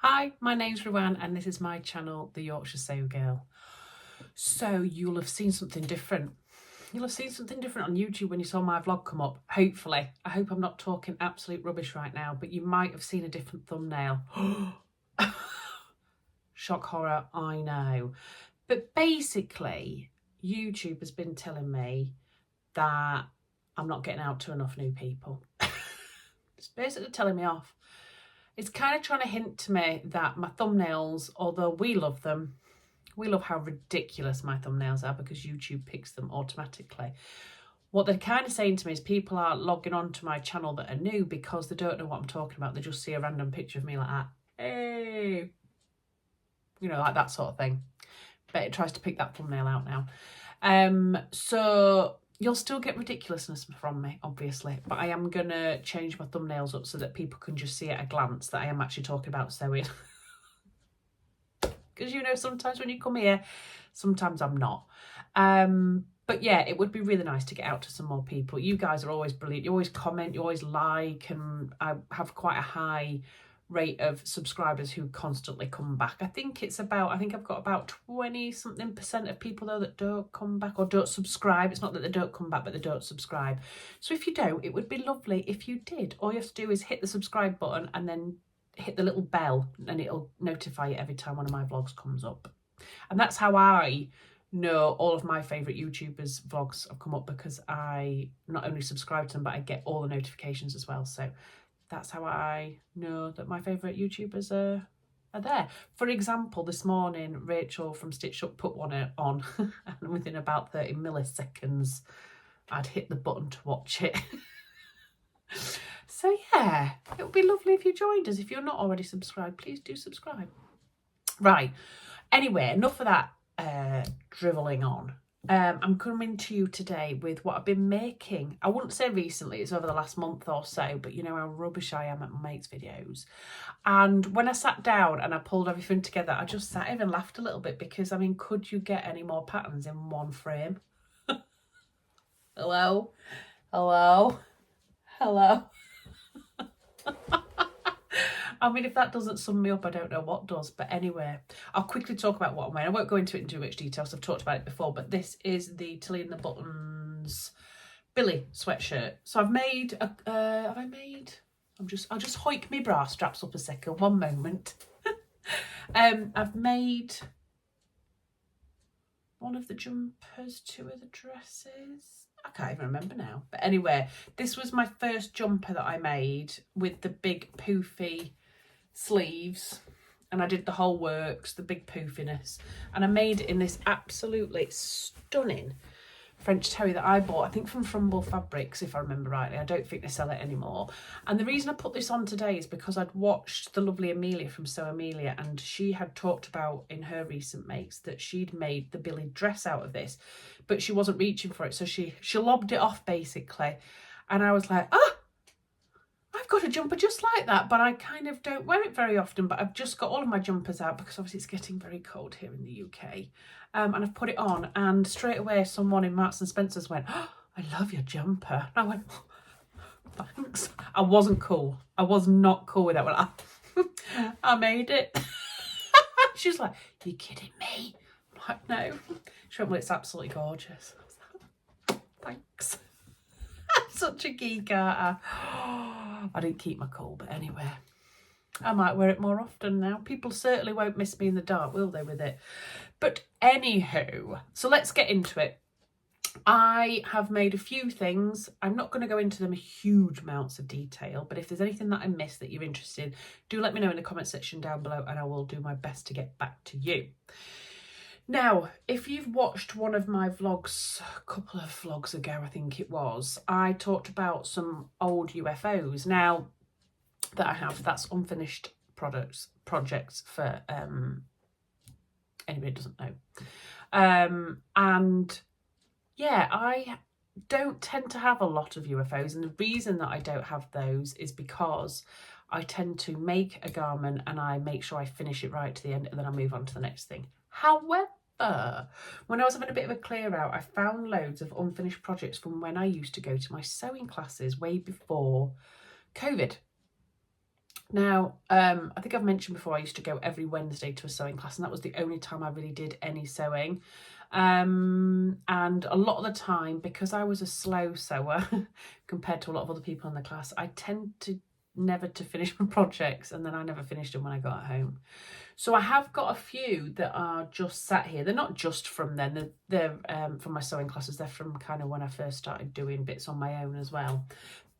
Hi, my name's Ruan and this is my channel, The Yorkshire Sew Girl. So you'll have seen something different. You'll have seen something different on YouTube when you saw my vlog come up, hopefully. I hope I'm not talking absolute rubbish right now, but you might have seen a different thumbnail. Shock horror, I know. But basically, YouTube has been telling me that I'm not getting out to enough new people. It's basically telling me off. It's kind of trying to hint to me that my thumbnails, although we love them, we love how ridiculous my thumbnails are because YouTube picks them automatically. What they're kind of saying to me is people are logging on to my channel that are new because they don't know what I'm talking about. They just see a random picture of me like that. Hey, you know, like that sort of thing. But it tries to pick that thumbnail out now. So you'll still get ridiculousness from me, obviously, but I am going to change my thumbnails up so that people can just see at a glance that I am actually talking about sewing. Because, you know, sometimes when you come here, sometimes I'm not. But yeah, it would be really nice to get out to some more people. You guys are always brilliant. You always comment, you always like, and I have quite a high rate of subscribers who constantly come back. I think I've got about 20-something% of people though that don't come back or don't subscribe. It's not that they don't come back, but they don't subscribe. So if you don't, it would be lovely if you did. All you have to do is hit the subscribe button and then hit the little bell and it'll notify you every time one of my vlogs comes up. And that's how I know all of my favourite YouTubers' vlogs have come up, because I not only subscribe to them, but I get all the notifications as well. So that's how I know that my favourite YouTubers are there. For example, this morning, Rachel from Stitch Up put one on and within about 30 milliseconds, I'd hit the button to watch it. So yeah, it would be lovely if you joined us. If you're not already subscribed, please do subscribe. Right, anyway, enough of that drivelling on. I'm coming to you today with what I've been making. I wouldn't say recently, it's over the last month or so, but you know how rubbish I am at my mates' videos. And when I sat down and I pulled everything together, I just sat here and laughed a little bit because, I mean, could you get any more patterns in one frame? Hello? Hello? Hello? I mean, if that doesn't sum me up, I don't know what does. But anyway, I'll quickly talk about what I'm wearing. I won't go into it in too much detail, so I've talked about it before, but this is the Tilly and the Buttons Billy sweatshirt. So I've made, I'll just hoik my bra straps up a second, one moment. I've made one of the jumpers, two of the dresses. I can't even remember now. But anyway, this was my first jumper that I made with the big poofy sleeves, and I did the whole works, the big poofiness, and I made it in this absolutely stunning French terry that I bought, I think from Frumble Fabrics, if I remember rightly. I don't think they sell it anymore. And the reason I put this on today is because I'd watched the lovely Amelia from Sew Amelia, and she had talked about in her recent makes that she'd made the Billy dress out of this, but she wasn't reaching for it, so she lobbed it off basically. And I was like, I've got a jumper just like that, but I kind of don't wear it very often. But I've just got all of my jumpers out because obviously it's getting very cold here in the UK. And I've put it on, and straight away someone in Marks and Spencer's went, "Oh, I love your jumper." And I went, oh, thanks. I wasn't cool. I was not cool with that one. I made it. She was like, "You kidding me?" I'm like, no. She went, "Well, it's absolutely gorgeous." I was like, thanks. I'm such a geek, aren't I? I didn't keep my cool, but anyway, I might wear it more often now. People certainly won't miss me in the dark, will they, with it? But anywho, so let's get into it. I have made a few things. I'm not going to go into them in huge amounts of detail, but if there's anything that I missed that you're interested in, do let me know in the comment section down below and I will do my best to get back to you. Now, if you've watched one of my vlogs, a couple of vlogs ago, I think it was, I talked about some old UFOs. Now, that I have, that's unfinished projects for anybody who doesn't know. And yeah, I don't tend to have a lot of UFOs, and the reason that I don't have those is because I tend to make a garment and I make sure I finish it right to the end and then I move on to the next thing. However, when I was having a bit of a clear out, I found loads of unfinished projects from when I used to go to my sewing classes way before COVID. Now, I think I've mentioned before I used to go every Wednesday to a sewing class, and that was the only time I really did any sewing. And a lot of the time, because I was a slow sewer compared to a lot of other people in the class, I tend to never to finish my projects, and then I never finished them when I got home. So I have got a few that are just sat here. They're not just from then, they're from my sewing classes. They're from kind of when I first started doing bits on my own as well.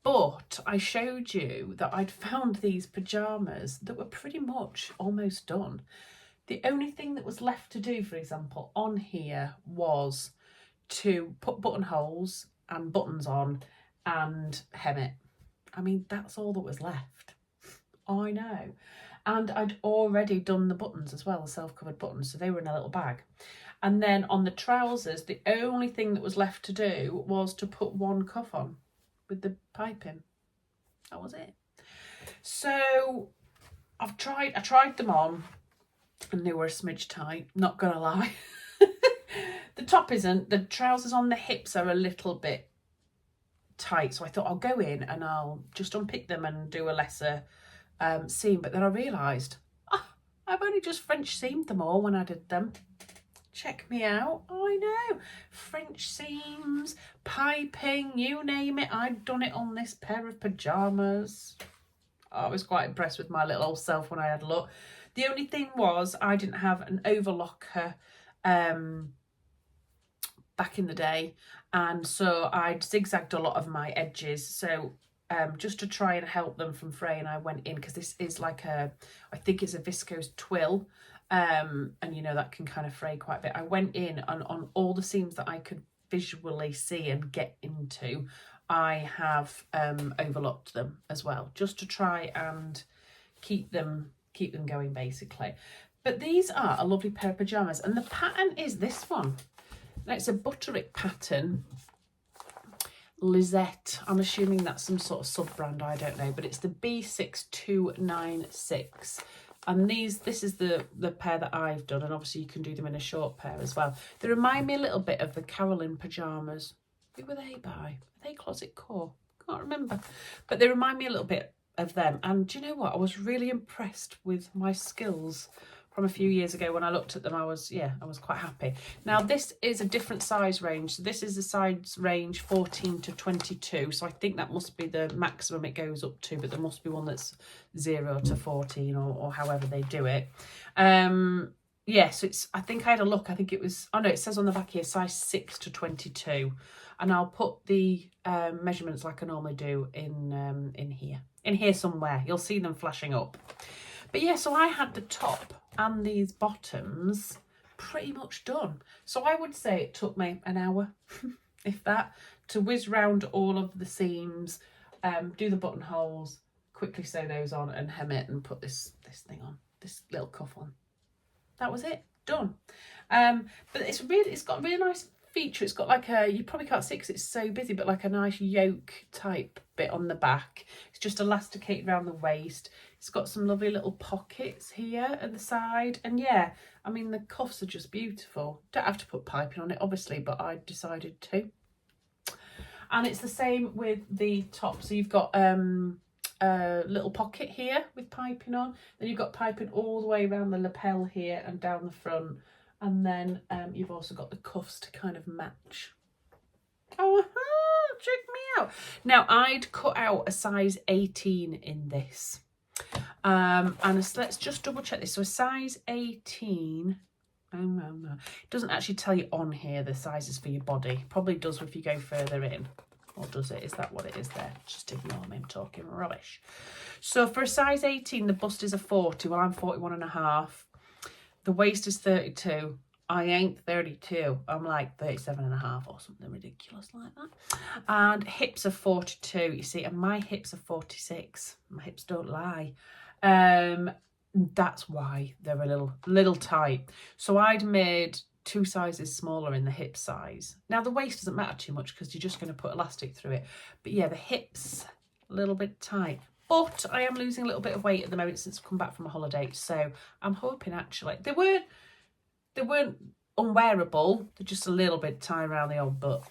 But I showed you that I'd found these pyjamas that were pretty much almost done. The only thing that was left to do, for example, on here was to put buttonholes and buttons on and hem it. I mean, that's all that was left. I know. And I'd already done the buttons as well, the self-covered buttons, so they were in a little bag. And then on the trousers, the only thing that was left to do was to put one cuff on with the piping. That was it. So I tried them on, and they were a smidge tight, not gonna lie. The top isn't. The trousers on the hips are a little bit tight, so I thought I'll go in and I'll just unpick them and do a lesser seam. But then I realised I've only just French seamed them all when I did them. Check me out. I know, French seams, piping, you name it, I'd done it on this pair of pyjamas. I was quite impressed with my little old self when I had a look. The only thing was I didn't have an overlocker back in the day, and so I'd zigzagged a lot of my edges. So just to try and help them from fraying, I went in, because this is like I think it's a viscose twill, and you know that can kind of fray quite a bit. I went in and on all the seams that I could visually see and get into, I have overlocked them as well, just to try and keep them going basically. But these are a lovely pair of pyjamas, and the pattern is this one. Now it's a Butterick pattern, Lizette. I'm assuming that's some sort of sub brand, I don't know, but it's the B6296. And this is the pair that I've done, and obviously you can do them in a short pair as well. They remind me a little bit of the Carolyn pyjamas. Who were they by? Are they Closet Core? Can't remember. But they remind me a little bit of them. And do you know what? I was really impressed with my skills from a few years ago. When I looked at them, I was quite happy. Now this is a different size range. So this is the size range 14 to 22. So I think that must be the maximum it goes up to, but there must be one that's 0 to 14 or however they do it. Yes, I think I had a look. I think it was, oh no, it says on the back here, size 6 to 22. And I'll put the measurements like I normally do in here somewhere. You'll see them flashing up. But yeah, so I had the top and these bottoms pretty much done. So I would say it took me an hour, if that, to whiz round all of the seams, do the buttonholes, quickly sew those on and hem it and put this thing on, this little cuff on. That was it, done. But it's got a really nice feature. It's got like you probably can't see because it's so busy, but like a nice yoke type bit on the back. It's just elasticated around the waist. It's got some lovely little pockets here at the side, and yeah, I mean the cuffs are just beautiful. Don't have to put piping on it obviously, but I decided to. And it's the same with the top. So you've got a little pocket here with piping on, then you've got piping all the way around the lapel here and down the front. And then you've also got the cuffs to kind of match. Oh, check me out. Now, I'd cut out a size 18 in this. And let's just double check this. So a size 18, oh no. It doesn't actually tell you on here the sizes for your body. Probably does if you go further in. Or does it? Is that what it is there? Just ignore me, I'm talking rubbish. So for a size 18, the bust is a 40. Well, I'm 41.5. The waist is 32. I ain't 32. I'm like 37.5 or something ridiculous like that. And hips are 42. You see, and my hips are 46. My hips don't lie. That's why they're a little tight. So I'd made 2 sizes smaller in the hip size. Now the waist doesn't matter too much because you're just going to put elastic through it. But yeah, the hips a little bit tight. But I am losing a little bit of weight at the moment since I've come back from a holiday. So I'm hoping actually they weren't unwearable. They're just a little bit tight around the old butt,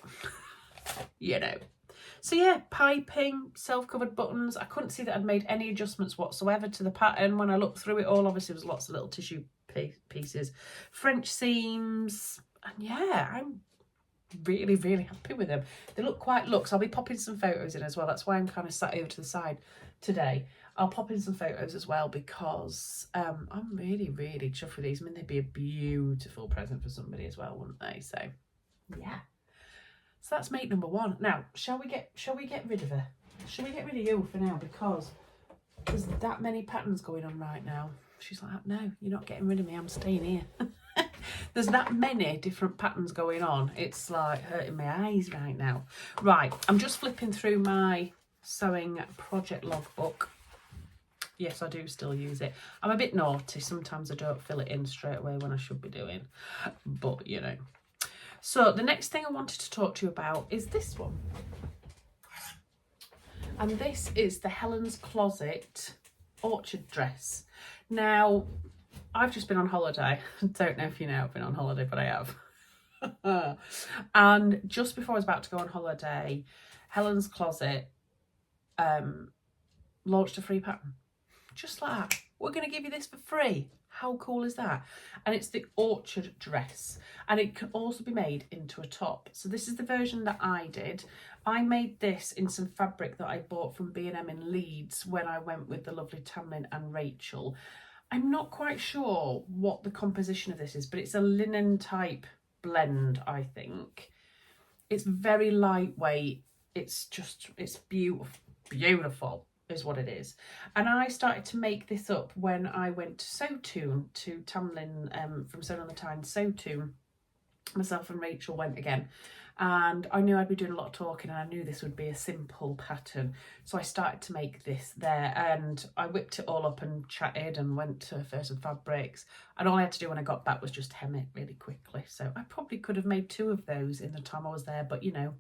you know. So yeah, piping, self-covered buttons. I couldn't see that I'd made any adjustments whatsoever to the pattern when I looked through it all. Obviously, there was lots of little tissue pieces, French seams, and yeah, I'm really, really happy with them. They look quite luxe. I'll be popping some photos in as well. That's why I'm kind of sat over to the side today. I'll pop in some photos as well because I'm really, really chuffed with these. I mean, they'd be a beautiful present for somebody as well, wouldn't they? So yeah. So that's mate number one. Now, shall we get rid of her? Shall we get rid of you for now? Because there's that many patterns going on right now. She's like, no, you're not getting rid of me. I'm staying here. There's that many different patterns going on. It's like hurting my eyes right now. Right, I'm just flipping through my sewing project logbook. Yes, I do still use it. I'm a bit naughty. Sometimes I don't fill it in straight away when I should be doing. But, you know. So the next thing I wanted to talk to you about is this one. And this is the Helen's Closet Orchard dress. Now, I've just been on holiday. I don't know if you know I've been on holiday, but I have. And just before I was about to go on holiday, Helen's Closet launched a free pattern. Just like that. We're going to give you this for free. How cool is that? And it's the Orchard dress, and it can also be made into a top. So this is the version that I did. I made this in some fabric that I bought from B&M in Leeds when I went with the lovely Tamlin and Rachel. I'm not quite sure what the composition of this is, but it's a linen type blend, I think. It's very lightweight. It's beautiful is what it is. And I started to make this up when I went to Sewtoon, to Tamlin from Sewn on the Tyne Sewtoon. Myself and Rachel went again, and I knew I'd be doing a lot of talking, and I knew this would be a simple pattern, so I started to make this there, and I whipped it all up and chatted and went to First and Fabrics, and all I had to do when I got back was just hem it really quickly. So I probably could have made 2 of those in the time I was there, but you know,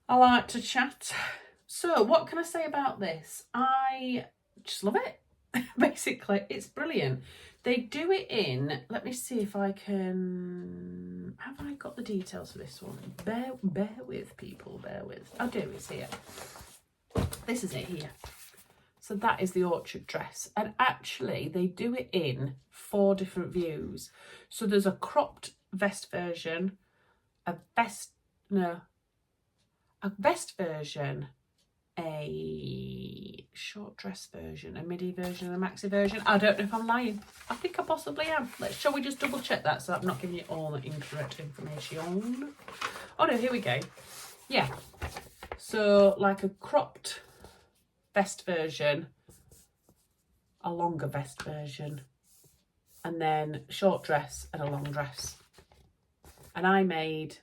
I like to chat. So what can I say about this? I just love it. Basically, it's brilliant. They do it in, let me see if I can, have I got the details for this one? Bear with, people, bear with. I do, it's here. This is it here. So that is the Orchard dress. And actually, they do it in 4 different views. So there's a cropped vest version, a vest version, a short dress version, a midi version, and a maxi version. I don't know if I'm lying. I think I possibly am. Shall we just double check that so I'm not giving you all the incorrect information? Oh no, here we go. Yeah. So like a cropped vest version, a longer vest version, and then short dress and a long dress. And I made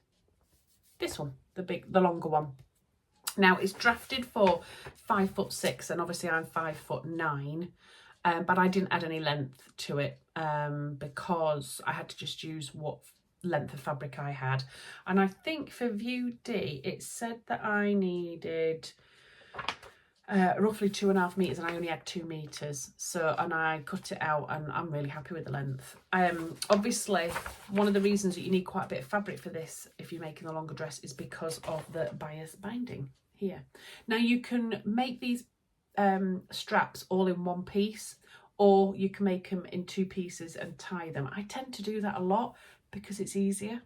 this one, the longer one. Now it's drafted for 5'6", and obviously I'm 5'9", but I didn't add any length to it because I had to just use what length of fabric I had. And I think for view D, it said that I needed roughly 2.5 meters, and I only had 2 meters. So, and I cut it out, and I'm really happy with the length. Obviously, one of the reasons that you need quite a bit of fabric for this, if you're making a longer dress, is because of the bias binding here. Now you can make these straps all in one piece, or you can make them in 2 pieces and tie them. I tend to do that a lot because it's easier.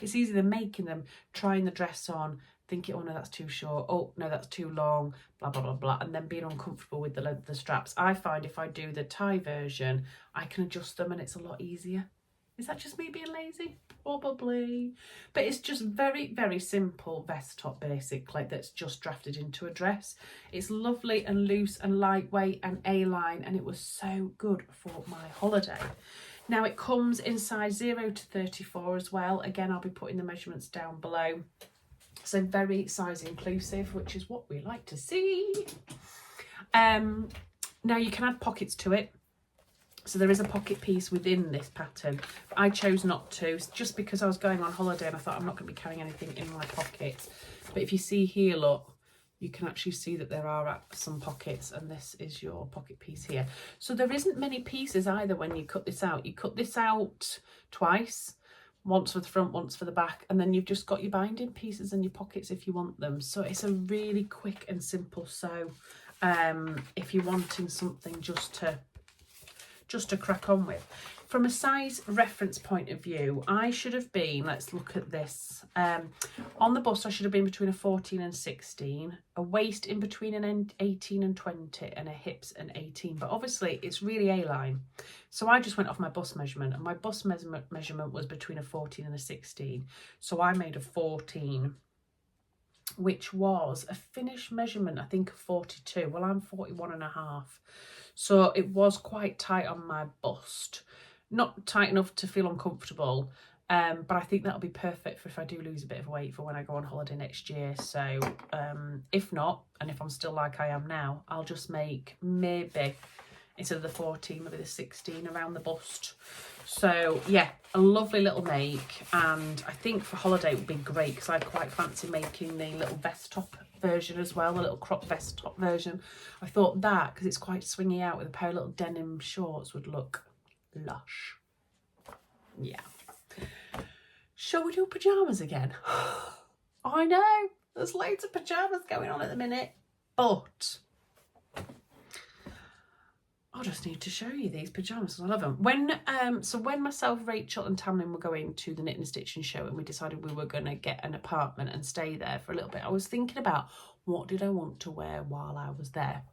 It's easier than making them, trying the dress on, thinking, oh no, that's too short, oh no, that's too long, blah blah blah blah, and then being uncomfortable with the length of the straps. I find if I do the tie version, I can adjust them and it's a lot easier. Is that just me being lazy? Probably. But it's just very, very simple vest top, basically, that's just drafted into a dress. It's lovely and loose and lightweight and A-line, and it was so good for my holiday. Now it comes in size 0 to 34 as well. Again, I'll be putting the measurements down below. So very size inclusive, which is what we like to see. Now you can add pockets to it. So there is a pocket piece within this pattern. I chose not to, just because I was going on holiday and I thought I'm not going to be carrying anything in my pockets. But if you see here, look, you can actually see that there are some pockets, and this is your pocket piece here. So there isn't many pieces either when you cut this out. You cut this out twice. once for the front, once for the back, and then you've just got your binding pieces in your pockets if you want them. So it's a really quick and simple sew if you're wanting something just to crack on with. From a size reference point of view, I should have been, let's look at this, on the bust I should have been between a 14 and 16, a waist in between an 18 and 20, and a hips an 18, but obviously it's really A-line, so I just went off my bust measurement, and my bust measurement was between a 14 and a 16, so I made a 14, which was a finished measurement, I think, of 42. Well, I'm 41.5, so it was quite tight on my bust. Not tight enough to feel uncomfortable, but I think that'll be perfect for if I do lose a bit of weight for when I go on holiday next year. So if not, and if I'm still like I am now, I'll just make maybe, instead of the 14, maybe the 16 around the bust. So yeah, a lovely little make, and I think for holiday it would be great because I quite fancy making the little vest top version as well, the little crop vest top version. I thought that, because it's quite swingy out with a pair of little denim shorts, would look lush. Yeah. Shall we do pyjamas again? I know, there's loads of pyjamas going on at the minute, but I just need to show you these pyjamas because I love them. When myself, Rachel and Tamlin were going to the Knit and Stitching show, and we decided we were going to get an apartment and stay there for a little bit, I was thinking about what did I want to wear while I was there.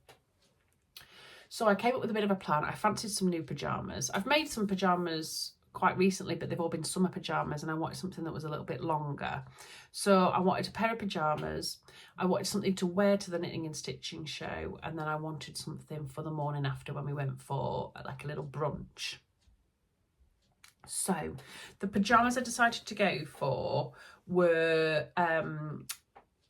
So I came up with a bit of a plan. I fancied some new pyjamas. I've made some pyjamas quite recently, but they've all been summer pyjamas, and I wanted something that was a little bit longer. So I wanted a pair of pyjamas. I wanted something to wear to the Knitting and Stitching show, and then I wanted something for the morning after when we went for like a little brunch. So the pyjamas I decided to go for were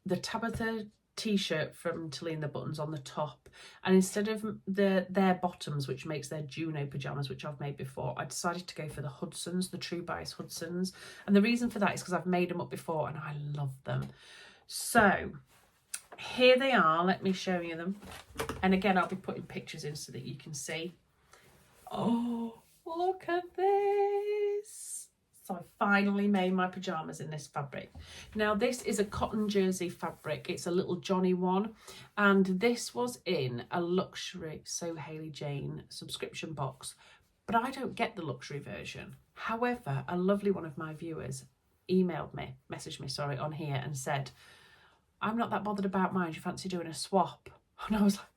the Tabitha T-shirt from Tilly and the buttons on the top, and instead of their bottoms, which makes their Juno pyjamas, which I've made before, I decided to go for the Hudsons, the True Bias Hudsons, and the reason for that is because I've made them up before and I love them. So here they are, let me show you them, and again I'll be putting pictures in so that you can see. Oh, look at this. So I finally made my pyjamas in this fabric. Now this is a cotton jersey fabric. It's a little Johnny one. And this was in a luxury So Hayley Jane subscription box. But I don't get the luxury version. However, a lovely one of my viewers messaged me on here and said, I'm not that bothered about mine. Do you fancy doing a swap? And I was like,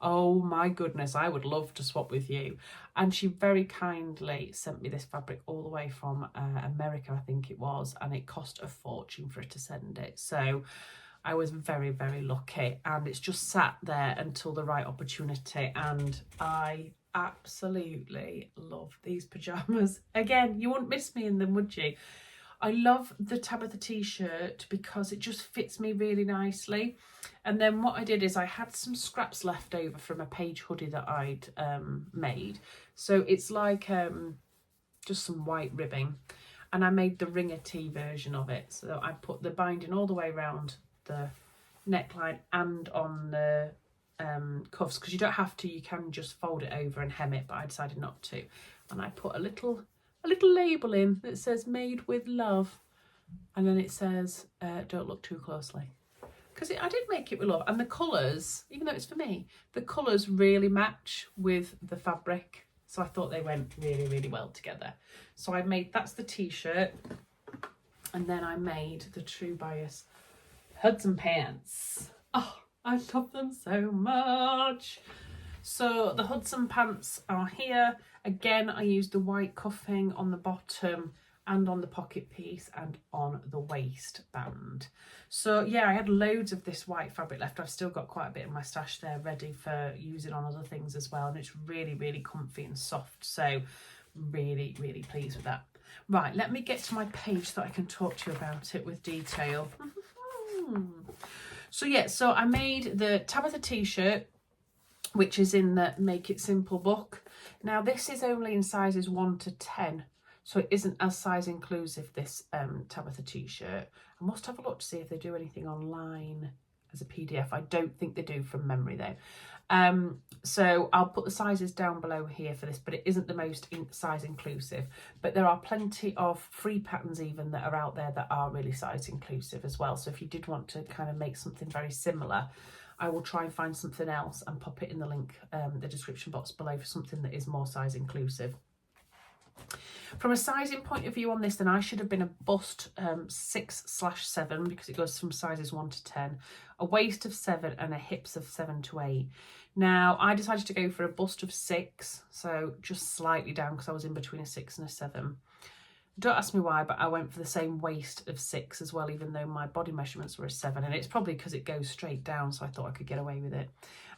oh my goodness, I would love to swap with you. And she very kindly sent me this fabric all the way from America, I think it was, and it cost a fortune for her to send it. So I was very, very lucky, and it's just sat there until the right opportunity, and I absolutely love these pyjamas. Again, you wouldn't miss me in them, would you? I love the Tabitha T-shirt because it just fits me really nicely. And then what I did is I had some scraps left over from a Paige hoodie that I'd made. So it's like just some white ribbing. And I made the ringer tee version of it. So I put the binding all the way around the neckline and on the cuffs. Because you don't have to, you can just fold it over and hem it. But I decided not to. And I put a little label in that says made with love, and then it says don't look too closely, because I did make it with love, and the colours, even though it's for me, the colours really match with the fabric, so I thought they went really, really well together. So I made, that's the T-shirt, and then I made the True Bias Hudson Pants. Oh, I love them so much. So the Hudson Pants are here. Again, I used the white cuffing on the bottom and on the pocket piece and on the waistband. So yeah, I had loads of this white fabric left. I've still got quite a bit in my stash there ready for using on other things as well. And it's really, really comfy and soft. So really, really pleased with that. Right, let me get to my page so that I can talk to you about it with detail. So yeah, so I made the Tabitha T-shirt, which is in the Make It Simple book. Now this is only in sizes 1 to 10, so it isn't as size inclusive, this Tabitha T-shirt. I must have a look to see if they do anything online as a PDF. I don't think they do from memory though. So I'll put the sizes down below here for this, but it isn't the most size inclusive. But there are plenty of free patterns even that are out there that are really size inclusive as well. So if you did want to kind of make something very similar, I will try and find something else and pop it in the link, the description box below, for something that is more size inclusive. From a sizing point of view on this, then I should have been a bust 6/7, because it goes from sizes 1 to 10, a waist of 7 and a hips of 7 to 8. Now I decided to go for a bust of 6, so just slightly down because I was in between a 6 and a 7. Don't ask me why, but I went for the same waist of 6 as well, even though my body measurements were a 7, and it's probably because it goes straight down, so I thought I could get away with it.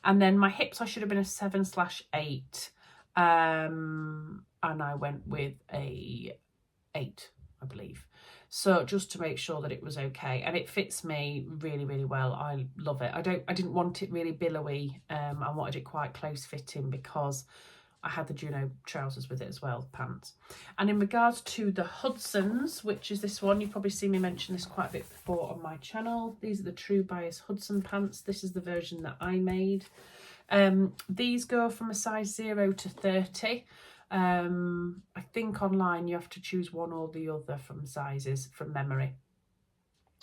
And then my hips, I should have been a 7/8. And I went with a 8, I believe. So just to make sure that it was okay, and it fits me really, really well. I love it. I didn't want it really billowy. I wanted it quite close fitting because I had the Juno trousers with it as well, pants. And in regards to the Hudsons, which is this one, you've probably seen me mention this quite a bit before on my channel. These are the True Bias Hudson pants. This is the version that I made. These go from a size 0 to 30. I think online you have to choose one or the other from sizes from memory,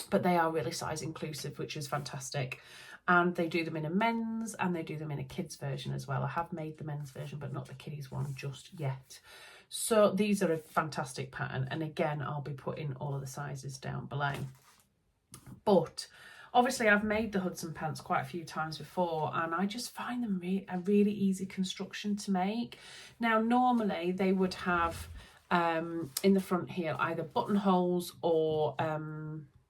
but they are really size inclusive, which is fantastic. And they do them in a men's and they do them in a kids version as well. I have made the men's version, but not the kiddies one just yet. So these are a fantastic pattern, and again I'll be putting all of the sizes down below. But obviously I've made the Hudson pants quite a few times before, and I just find them a really easy construction to make. Now normally they would have in the front here either buttonholes or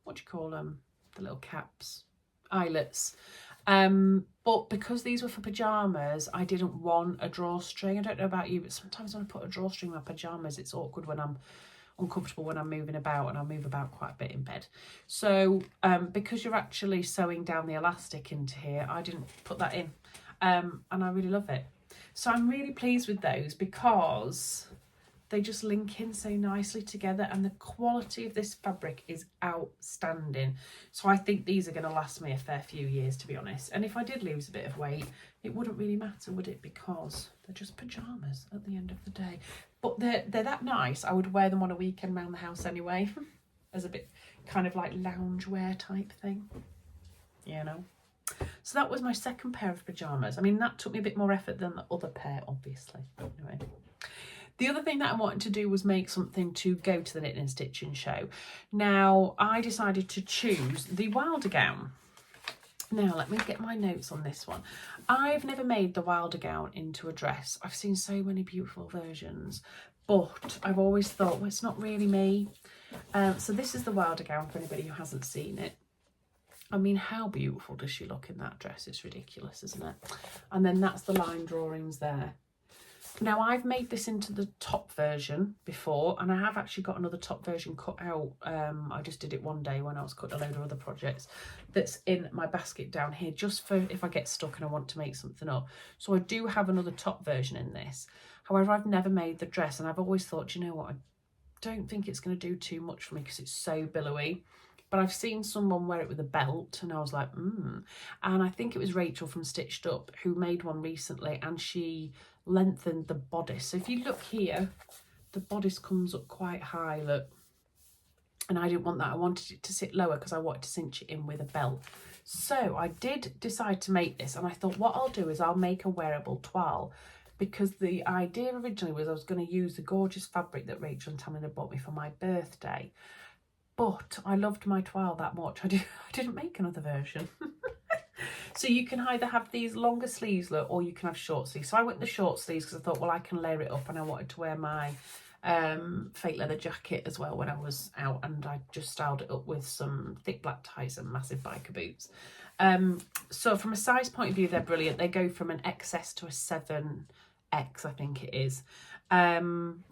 what do you call them, the little caps, eyelets. But because these were for pyjamas, I didn't want a drawstring. I don't know about you, but sometimes when I put a drawstring in my pyjamas, it's awkward when I'm uncomfortable when I'm moving about, and I move about quite a bit in bed. So because you're actually sewing down the elastic into here, I didn't put that in, and I really love it. So I'm really pleased with those because they just link in so nicely together, and the quality of this fabric is outstanding. So I think these are going to last me a fair few years, to be honest. And if I did lose a bit of weight, it wouldn't really matter, would it? Because they're just pyjamas at the end of the day. But they're that nice, I would wear them on a weekend around the house anyway, as a bit kind of like loungewear type thing, you know. So that was my second pair of pyjamas. I mean, that took me a bit more effort than the other pair, obviously. But anyway. The other thing that I wanted to do was make something to go to the knitting and stitching show. Now, I decided to choose the Wildergown. Now, let me get my notes on this one. I've never made the Wildergown into a dress. I've seen so many beautiful versions, but I've always thought, well, it's not really me. So this is the Wildergown for anybody who hasn't seen it. I mean, how beautiful does she look in that dress? It's ridiculous, isn't it? And then that's the line drawings there. Now, I've made this into the top version before, and I have actually got another top version cut out. I just did it one day when I was cutting a load of other projects, that's in my basket down here, just for if I get stuck and I want to make something up. So I do have another top version in this. However, I've never made the dress, and I've always thought, you know what, I don't think it's going to do too much for me because it's so billowy. But I've seen someone wear it with a belt, and I was like, And I think it was Rachel from Stitched Up who made one recently, and she lengthened the bodice. So if you look here, the bodice comes up quite high, look. And I didn't want that. I wanted it to sit lower because I wanted to cinch it in with a belt. So I did decide to make this, and I thought what I'll do is I'll make a wearable toile, because the idea originally was I was going to use the gorgeous fabric that Rachel and Tamlin had bought me for my birthday. But I loved my toile that much, I didn't make another version. So you can either have these longer sleeves, look, or you can have short sleeves. So I went the short sleeves because I thought, well, I can layer it up, and I wanted to wear my fake leather jacket as well when I was out, and I just styled it up with some thick black ties and massive biker boots. So from a size point of view, they're brilliant. They go from an XS to a 7X, I think it is. And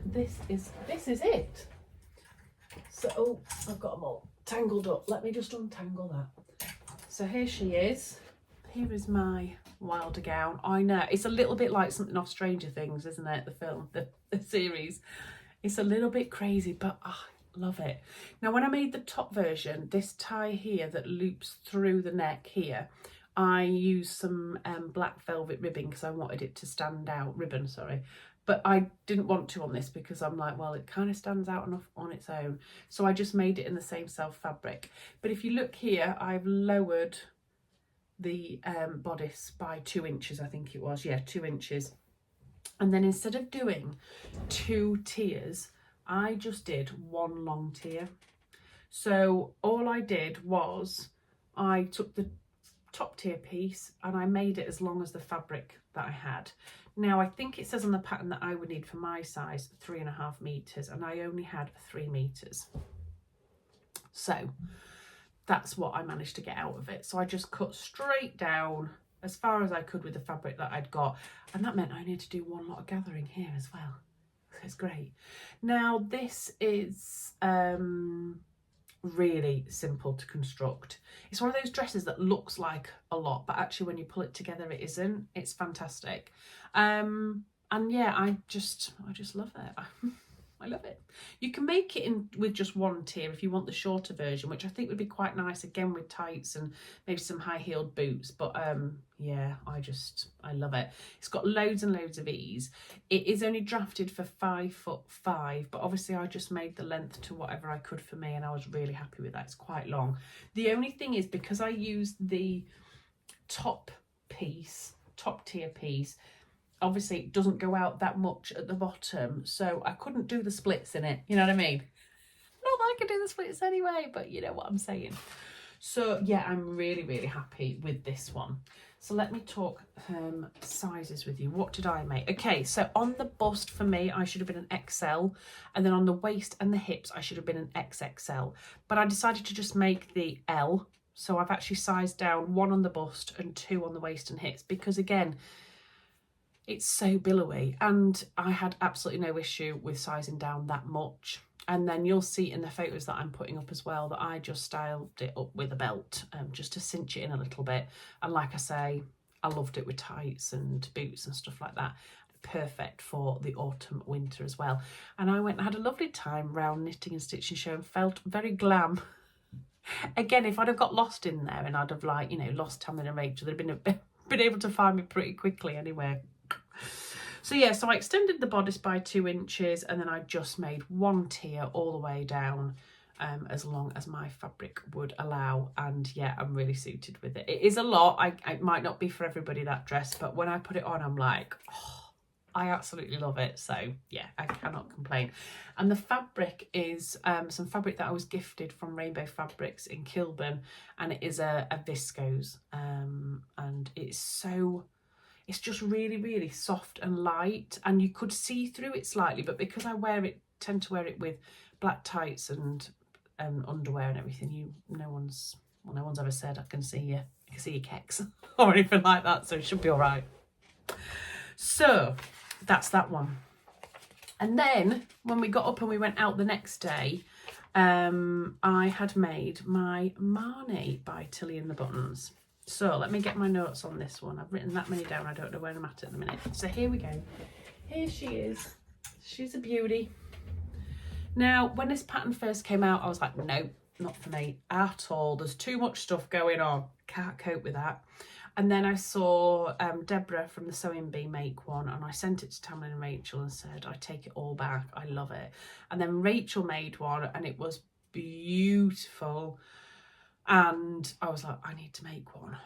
this is it. So, oh, I've got them all tangled up. Let me just untangle that. So here she is. Here is my Wildergown. I know, it's a little bit like something off Stranger Things, isn't it? The film, the series. It's a little bit crazy, but Love it. Now, when I made the top version, this tie here that loops through the neck here, I used some black velvet ribbon because I wanted it to stand out, ribbon, sorry. But I didn't want to on this because I'm like, well, it kind of stands out enough on its own. So I just made it in the same self fabric. But if you look here, I've lowered the bodice by 2 inches, I think it was. Yeah, 2 inches. And then instead of doing 2 tiers, I just did 1 long tier. So all I did was I took the top tier piece and I made it as long as the fabric that I had. Now, I think it says on the pattern that I would need for my size 3.5 meters, and I only had 3 meters. So that's what I managed to get out of it. So I just cut straight down as far as I could with the fabric that I'd got, and that meant I needed to do 1 lot of gathering here as well. So it's great. Now, this is really simple to construct. It's one of those dresses that looks like a lot, but actually when you pull it together it isn't. It's fantastic. And yeah, I just love it. I love it. You can make it in with just 1 tier if you want the shorter version, which I think would be quite nice, again with tights and maybe some high-heeled boots. But yeah, I love it. It's got loads and loads of ease. It is only drafted for 5'5", but obviously I just made the length to whatever I could for me, and I was really happy with that. It's quite long. The only thing is, because I used the top tier piece, obviously it doesn't go out that much at the bottom, so I couldn't do the splits in it, you know what I mean? Not that I could do the splits anyway, but you know what I'm saying. So yeah, I'm really, really happy with this one. So let me talk sizes with you. What did I make? Okay, so on the bust for me, I should have been an XL, and then on the waist and the hips, I should have been an XXL. But I decided to just make the L, so I've actually sized down 1 on the bust and 2 on the waist and hips, because again, it's so billowy, and I had absolutely no issue with sizing down that much. And then you'll see in the photos that I'm putting up as well that I just styled it up with a belt, just to cinch it in a little bit. And like I say, I loved it with tights and boots and stuff like that. Perfect for the autumn, winter as well. And I went and had a lovely time round Knitting and Stitching Show and felt very glam. Again, if I'd have got lost in there and I'd have, like, you know, lost Tamlin and Rachel, they'd have been able to find me pretty quickly anyway. So yeah, so I extended the bodice by 2 inches, and then I just made 1 tier all the way down, as long as my fabric would allow. And yeah, I'm really suited with it. It is a lot. It might not be for everybody, that dress, but when I put it on, I'm like, oh, I absolutely love it. So yeah, I cannot complain. And the fabric is some fabric that I was gifted from Rainbow Fabrics in Kilburn, and it is a viscose, and it's just really, really soft and light, and you could see through it slightly, but because I tend to wear it with black tights and underwear and everything, no one's ever said I can see your kecks or anything like that, so it should be all right. So that's that one. And then when we got up and we went out the next day, I had made my Marnie by Tilly and the Buttons. So let me get my notes on this one. I've written that many down, I don't know where I'm at the minute. So here we go. Here she is. She's a beauty. Now, when this pattern first came out, I was like, nope, not for me at all. There's too much stuff going on. Can't cope with that. And then I saw Deborah from the Sewing Bee make one, and I sent it to Tamlin and Rachel and said, I take it all back. I love it. And then Rachel made one, and it was beautiful. And I was like, I need to make one.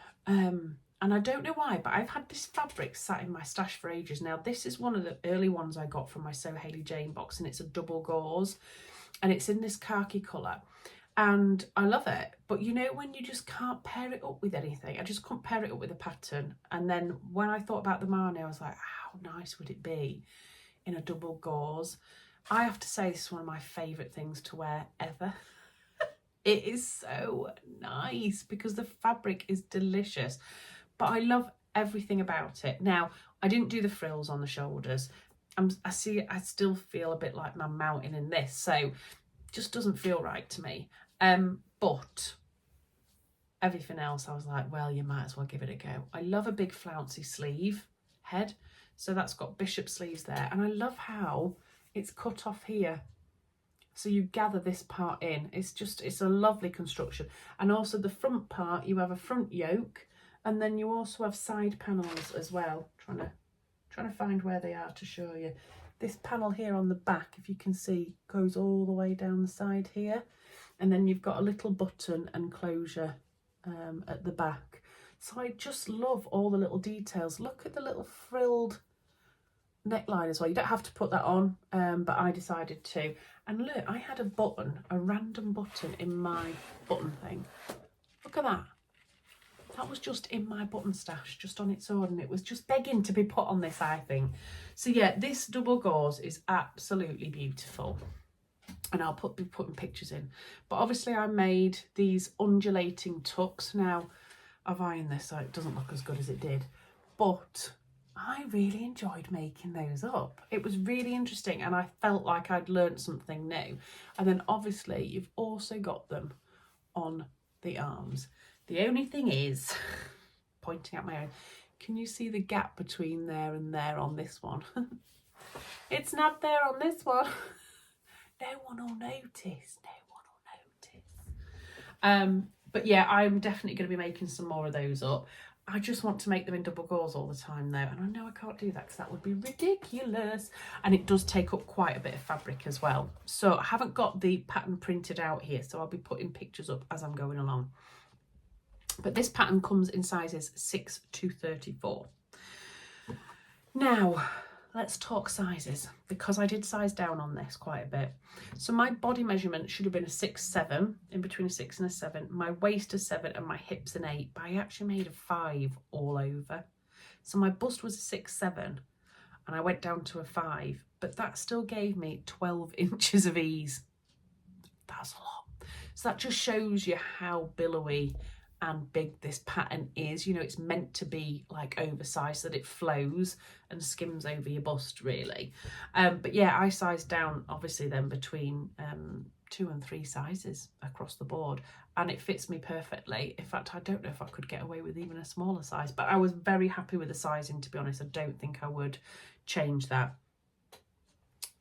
And I don't know why, but I've had this fabric sat in my stash for ages. Now, this is one of the early ones I got from my Sew Hayley Jane box, and it's a double gauze, and it's in this khaki colour. And I love it, but you know when you just can't pair it up with anything? I just couldn't pair it up with a pattern. And then when I thought about the Marnie, I was like, how nice would it be in a double gauze? I have to say, this is one of my favourite things to wear ever. It is so nice because the fabric is delicious, but I love everything about it. Now, I didn't do the frills on the shoulders. I still feel a bit like my mountain in this, so it just doesn't feel right to me. But everything else, I was like, well, you might as well give it a go. I love a big flouncy sleeve head, so that's got bishop sleeves there, and I love how it's cut off here. So you gather this part in. It's a lovely construction. And also the front part, you have a front yoke, and then you also have side panels as well. Trying to find where they are to show you. This panel here on the back, if you can see, goes all the way down the side here. And then you've got a little button and closure at the back. So I just love all the little details. Look at the little frilled neckline as well. You don't have to put that on, but I decided to. And look, I had a random button in my button thing. Look at that. That was just in my button stash, just on its own, and it was just begging to be put on this, I think. So yeah, this double gauze is absolutely beautiful, and I'll be putting pictures in. But obviously I made these undulating tucks. Now, I've ironed this so it doesn't look as good as it did, but I really enjoyed making those up. It was really interesting, and I felt like I'd learned something new. And then obviously you've also got them on the arms. The only thing is, pointing at my own, can you see the gap between there and there on this one? It's not there on this one. No one will notice. No one will notice. But yeah, I'm definitely going to be making some more of those up. I just want to make them in double gauze all the time though, and I know I can't do that because that would be ridiculous, and it does take up quite a bit of fabric as well. So I haven't got the pattern printed out here, so I'll be putting pictures up as I'm going along. But this pattern comes in sizes 6 to 34. Now, let's talk sizes, because I did size down on this quite a bit. So my body measurement should have been a 6'7", in between a 6 and a 7. My waist a 7 and my hips an 8, but I actually made a 5 all over. So my bust was a 6'7", and I went down to a 5, but that still gave me 12 inches of ease. That's a lot. So that just shows you how billowy and big this pattern is. You know, it's meant to be like oversized so that it flows and skims over your bust really. But yeah, I sized down obviously then between 2 and 3 sizes across the board, and it fits me perfectly. In fact, I don't know if I could get away with even a smaller size, but I was very happy with the sizing, to be honest. I don't think I would change that.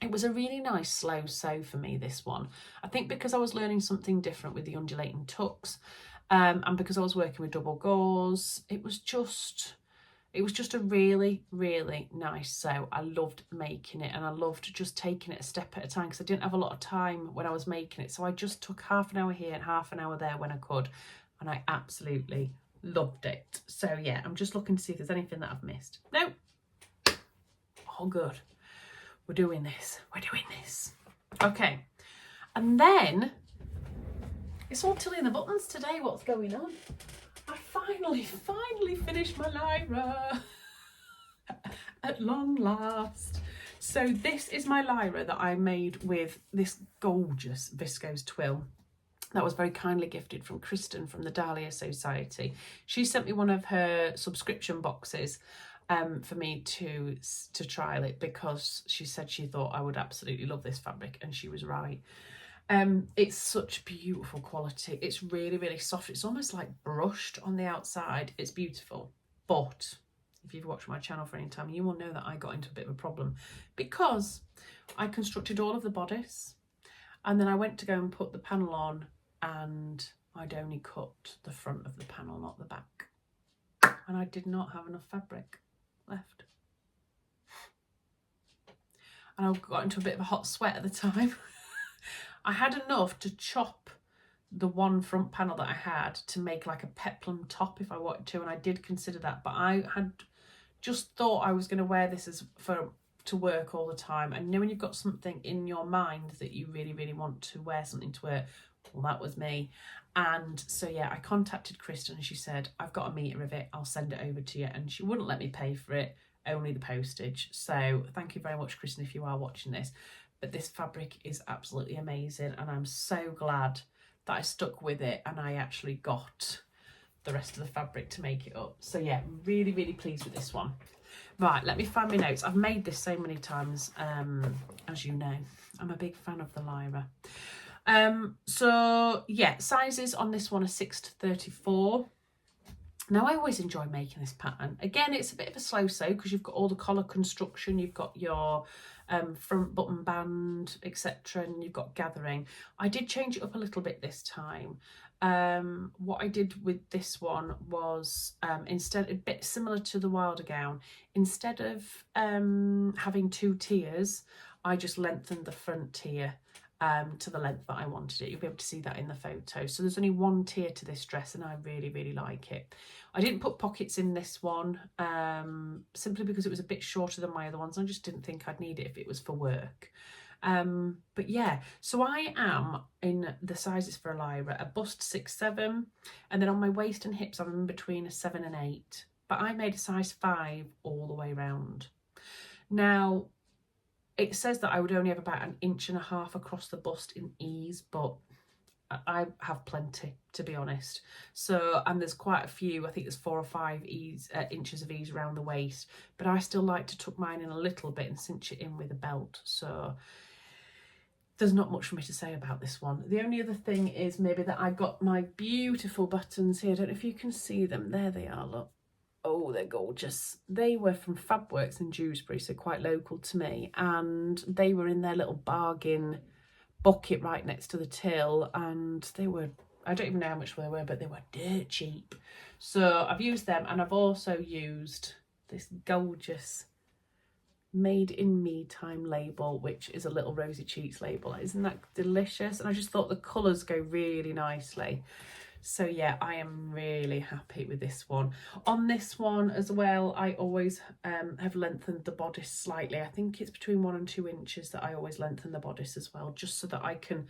It was a really nice slow sew for me, this one. I think because I was learning something different with the undulating tucks, and because I was working with double gauze, it was just a really, really nice sew. I loved making it, and I loved just taking it a step at a time because I didn't have a lot of time when I was making it. So I just took half an hour here and half an hour there when I could, and I absolutely loved it. So yeah, I'm just looking to see if there's anything that I've missed. No, all good. We're doing this. We're doing this. Okay, and then it's all Tilly and the Buttons today. What's going on? I finally finished my Lyra at long last. So this is my Lyra that I made with this gorgeous viscose twill that was very kindly gifted from Kristen from the Dahlia Society. She sent me one of her subscription boxes for me to trial it, because she said she thought I would absolutely love this fabric, and she was right. It's such beautiful quality. It's really, really soft. It's almost like brushed on the outside. It's beautiful. But if you've watched my channel for any time, you will know that I got into a bit of a problem, because I constructed all of the bodice, and then I went to go and put the panel on, and I'd only cut the front of the panel, not the back. And I did not have enough fabric left. And I got into a bit of a hot sweat at the time. I had enough to chop the one front panel that I had to make like a peplum top if I wanted to, and I did consider that, but I had just thought I was going to wear this as to work all the time. And you know, when you've got something in your mind that you really, really want to wear something to work, well, that was me. And so yeah, I contacted Kristen, and she said, I've got a meter of it, I'll send it over to you. And she wouldn't let me pay for it, only the postage. So thank you very much, Kristen, if you are watching this. But this fabric is absolutely amazing, and I'm so glad that I stuck with it and I actually got the rest of the fabric to make it up. So yeah, really, really pleased with this one. Right, let me find my notes. I've made this so many times, as you know. I'm a big fan of the Lyra. So yeah, sizes on this one are 6 to 34. Now, I always enjoy making this pattern. Again, it's a bit of a slow sew because you've got all the collar construction, you've got your front button band, etc., and you've got gathering. I did change it up a little bit this time. What I did with this one was instead, a bit similar to the Wildergown, instead of having 2 tiers, I just lengthened the front tier to the length that I wanted it. You'll be able to see that in the photo. So there's only 1 tier to this dress and I really, really like it. I didn't put pockets in this one simply because it was a bit shorter than my other ones. I just didn't think I'd need it if it was for work. But yeah, so I am in the sizes for a Lyra, a bust 6-7, and then on my waist and hips I'm in between a 7 and 8, but I made a size 5 all the way round. Now, it says that I would only have about 1.5 inches across the bust in ease, but I have plenty, to be honest. So, and there's quite a few, I think there's 4 or 5 inches of ease around the waist, but I still like to tuck mine in a little bit and cinch it in with a belt. So there's not much for me to say about this one. The only other thing is maybe that I got my beautiful buttons here. I don't know if you can see them. There they are, look. Oh, they're gorgeous. They were from Fabworks in Dewsbury, so quite local to me. And they were in their little bargain bucket right next to the till. And they were, I don't even know how much they were, but they were dirt cheap. So I've used them, and I've also used this gorgeous Made in Me Time label, which is a little Rosy Cheeks label. Isn't that delicious? And I just thought the colours go really nicely. So yeah, I am really happy with this one. On this one as well, I always have lengthened the bodice slightly. I think it's between 1 and 2 inches that I always lengthen the bodice as well, just so that I can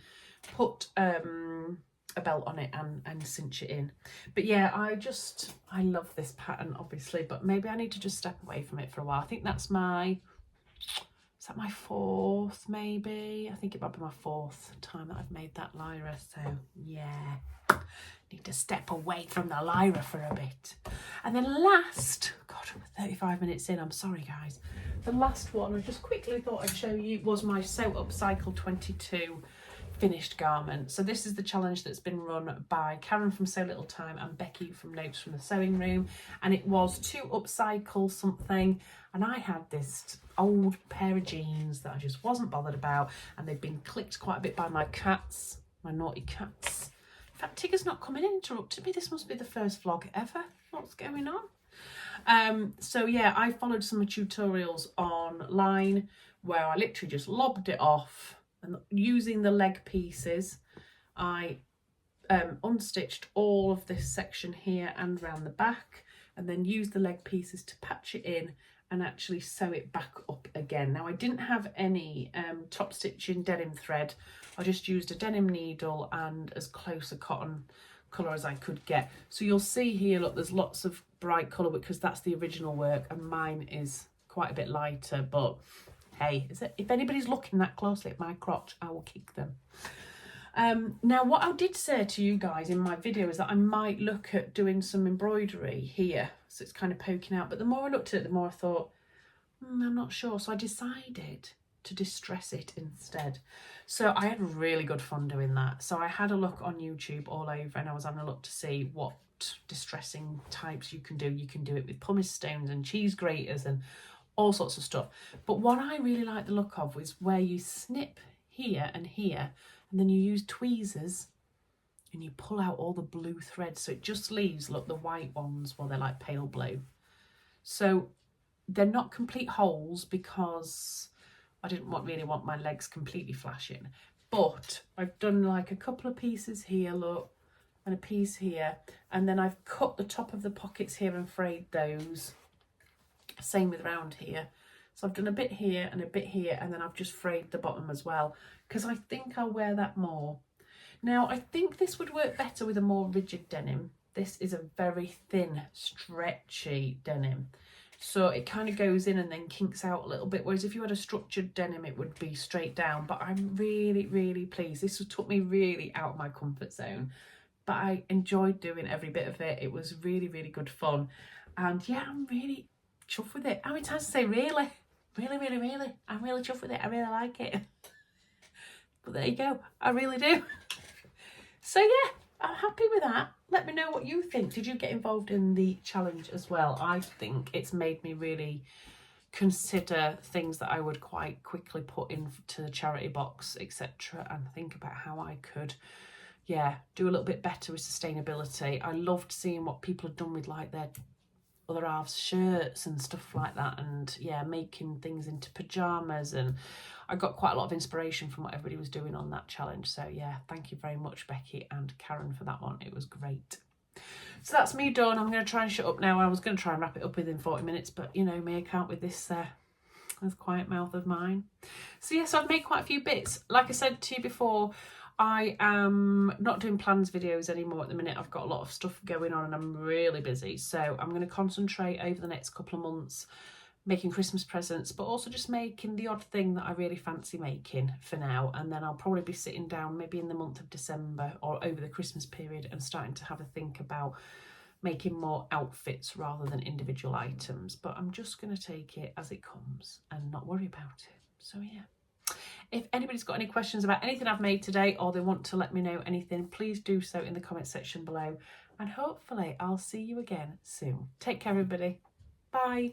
put a belt on it and cinch it in. But yeah, I love this pattern, obviously, but maybe I need to just step away from it for a while. I think that's my, is that my 4th maybe? I think it might be my 4th time that I've made that Lyra, so yeah. Need to step away from the Lyra for a bit. And then last, God, I'm 35 minutes in, I'm sorry guys. The last one I just quickly thought I'd show you was my Sew Up Cycle 22 finished garment. So this is the challenge that's been run by Karen from So Little Time and Becky from Notes from the Sewing Room, and it was to upcycle something, and I had this old pair of jeans that I just wasn't bothered about, and they'd been clicked quite a bit by my cats, my naughty cats. In fact, Tigger's not coming in, interrupted me. This must be the first vlog ever. What's going on? So yeah, I followed some tutorials online where I literally just lobbed it off, and using the leg pieces, I unstitched all of this section here and round the back, and then used the leg pieces to patch it in and actually sew it back up again. Now, I didn't have any top stitching denim thread. I just used a denim needle and as close a cotton colour as I could get. So you'll see here, look, there's lots of bright colour because that's the original work, and mine is quite a bit lighter, but hey, if anybody's looking that closely at my crotch, I will kick them. Now, what I did say to you guys in my video is that I might look at doing some embroidery here, so it's kind of poking out, but the more I looked at it, the more I thought, I'm not sure. So I decided to distress it instead. So I had really good fun doing that. So I had a look on YouTube all over, and I was having a look to see what distressing types you can do. You can do it with pumice stones and cheese graters and all sorts of stuff. But what I really like the look of was where you snip here and here, and then you use tweezers and you pull out all the blue threads, so it just leaves, look, the white ones, well, they're like pale blue. So they're not complete holes because I didn't really want my legs completely flashing, but I've done like a couple of pieces here, look, and a piece here, and then I've cut the top of the pockets here and frayed those. Same with round here. So I've done a bit here and a bit here, and then I've just frayed the bottom as well, because I think I'll wear that more. Now, I think this would work better with a more rigid denim. This is a very thin, stretchy denim. So it kind of goes in and then kinks out a little bit, whereas if you had a structured denim, it would be straight down. But I'm really, really pleased. This took me really out of my comfort zone, but I enjoyed doing every bit of it. It was really, really good fun. And yeah, I'm really chuffed with it. How many times to say really? Really, really, really. I'm really chuffed with it. I really like it. But there you go. I really do. So yeah, I'm happy with that. Let me know what you think. Did you get involved in the challenge as well? I think it's made me really consider things that I would quite quickly put into the charity box, etc., and think about how I could, yeah, do a little bit better with sustainability. I loved seeing what people had done with like their other halves shirts and stuff like that, and yeah, making things into pajamas, and I got quite a lot of inspiration from what everybody was doing on that challenge. So yeah, thank you very much, Becky and Karen, for that one. It was great. So that's me done. I'm going to try and shut up now. I was going to try and wrap it up within 40 minutes, but you know me, I can't with this quiet mouth of mine. So yes, I've made quite a few bits. Like I said to you before, I am not doing plans videos anymore at the minute. I've got a lot of stuff going on and I'm really busy. So I'm going to concentrate over the next couple of months making Christmas presents, but also just making the odd thing that I really fancy making for now. And then I'll probably be sitting down maybe in the month of December or over the Christmas period and starting to have a think about making more outfits rather than individual items. But I'm just going to take it as it comes and not worry about it. So yeah. If anybody's got any questions about anything I've made today, or they want to let me know anything, please do so in the comment section below. And hopefully I'll see you again soon. Take care, everybody. Bye.